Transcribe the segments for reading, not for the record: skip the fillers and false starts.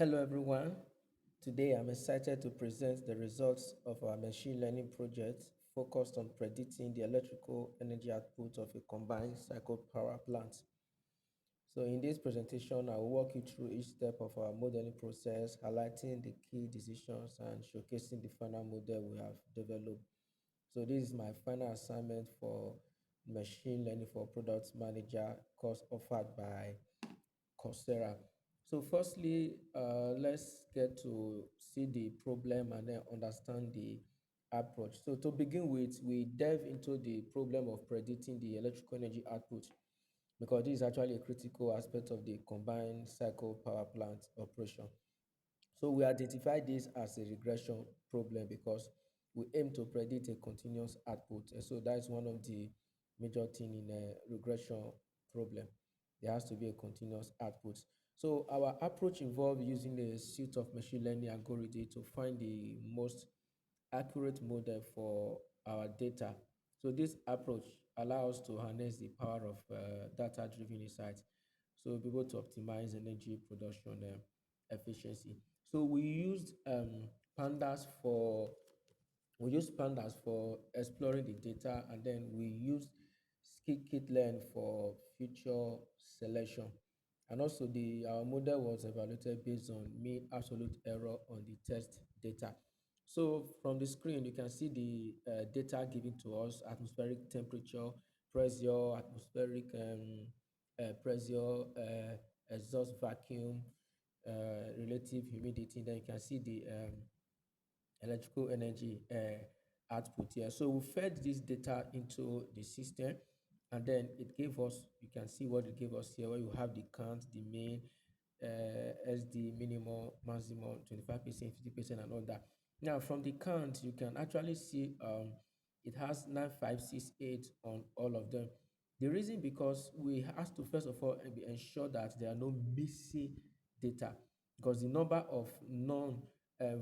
Hello, everyone. Today, I'm excited to present the results of our machine learning project focused on predicting the electrical energy output of a combined cycle power plant. So, in this presentation, I will walk you through each step of our modeling process, highlighting the key decisions and showcasing the final model we have developed. So, this is my final assignment for machine learning for product manager course offered by Coursera. So, firstly, let's get to see the problem and then understand the approach. So, to begin with, we delve into the problem of predicting the electrical energy output because this is actually a critical aspect of the combined cycle power plant operation. So we identify this as a regression problem because we aim to predict a continuous output. And so that's one of the major thing in a regression problem. There has to be a continuous output. So our approach involves using a suite of machine learning algorithms to find the most accurate model for our data. So this approach allows to harness the power of data-driven insights, so we'll be able to optimize energy production efficiency. So we use pandas for exploring the data, and then we use scikit-learn for future selection. And also the our model was evaluated based on mean absolute error on the test data. So from the screen, you can see the data given to us: atmospheric temperature, pressure, atmospheric pressure, exhaust vacuum, relative humidity. Then you can see the electrical energy output here. So we fed this data into the system, and then it gave us, you can see what it gave us here, where you have the count, the mean, SD, minimum, maximum, 25%, 50%, and all that. Now, from the count, you can actually see it has 9568 on all of them. The reason because we have to first of all ensure that there are no missing data, because the number of non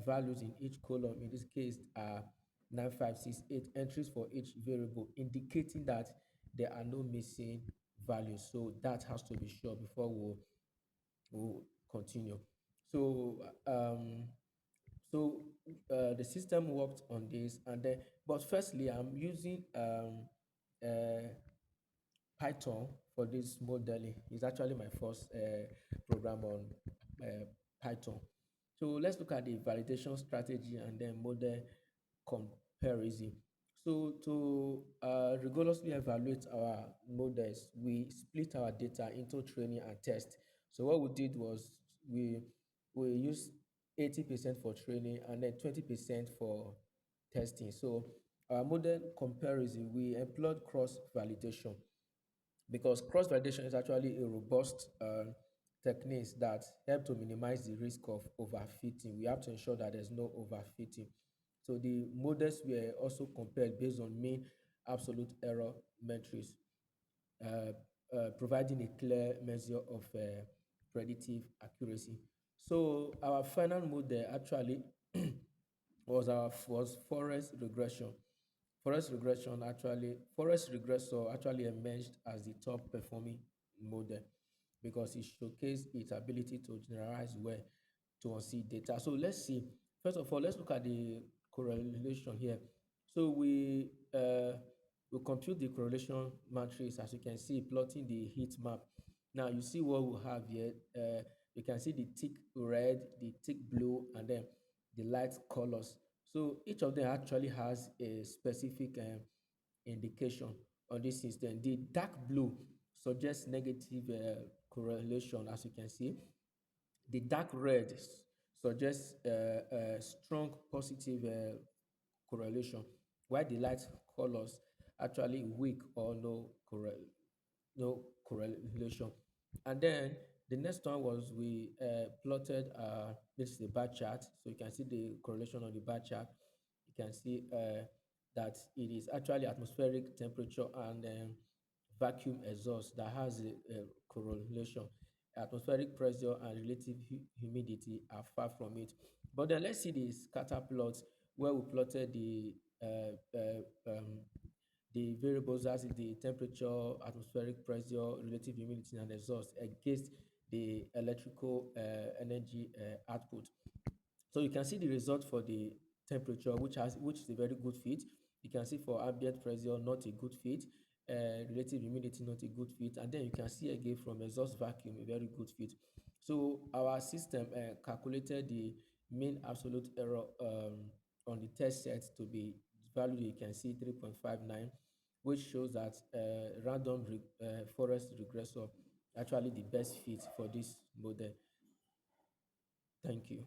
values in each column in this case are 9568 entries for each variable, indicating that there are no missing values. So that has to be sure before we'll continue. So the system worked on this, and then but firstly I'm using uh, Python for this modeling. It's actually my first program on uh, Python. So let's look at the validation strategy and then model comparison. So to rigorously evaluate our models, we split our data into training and test. So what we did was we used 80% for training and then 20% for testing. So our model comparison, we employed cross validation because cross validation is actually a robust technique that help to minimize the risk of overfitting. We have to ensure that there's no overfitting. So the models were also compared based on mean absolute error metrics, uh, providing a clear measure of predictive accuracy. So our final model actually was forest regression. Forest regressor actually emerged as the top performing model because it showcased its ability to generalize well to unsee data. So let's see. First of all, let's look at the correlation here. So we compute the correlation matrix, as you can see, plotting the heat map. Now you see what we have here. You can see the thick red, the thick blue, and then the light colors. So each of them actually has a specific indication on this system. The dark blue suggests negative correlation, as you can see. The dark red suggests strong positive correlation, while the light colors actually weak or no correlation. And then the next one was we plotted this is the bar chart. So you can see the correlation on the bar chart. You can see that it is actually atmospheric temperature and vacuum exhaust that has a correlation. Atmospheric pressure and relative humidity are far from it. But then let's see the scatter plot where we plotted the variables, as is the temperature, atmospheric pressure, relative humidity, and exhaust against the electrical energy output. So you can see the result for the temperature, which is a very good fit. You can see for ambient pressure, not a good fit. Relative humidity, not a good fit. And then you can see again from exhaust vacuum, a very good fit. So our system calculated the mean absolute error on the test set to be value you can see 3.59, which shows that random forest regressor actually the best fit for this model. Thank you.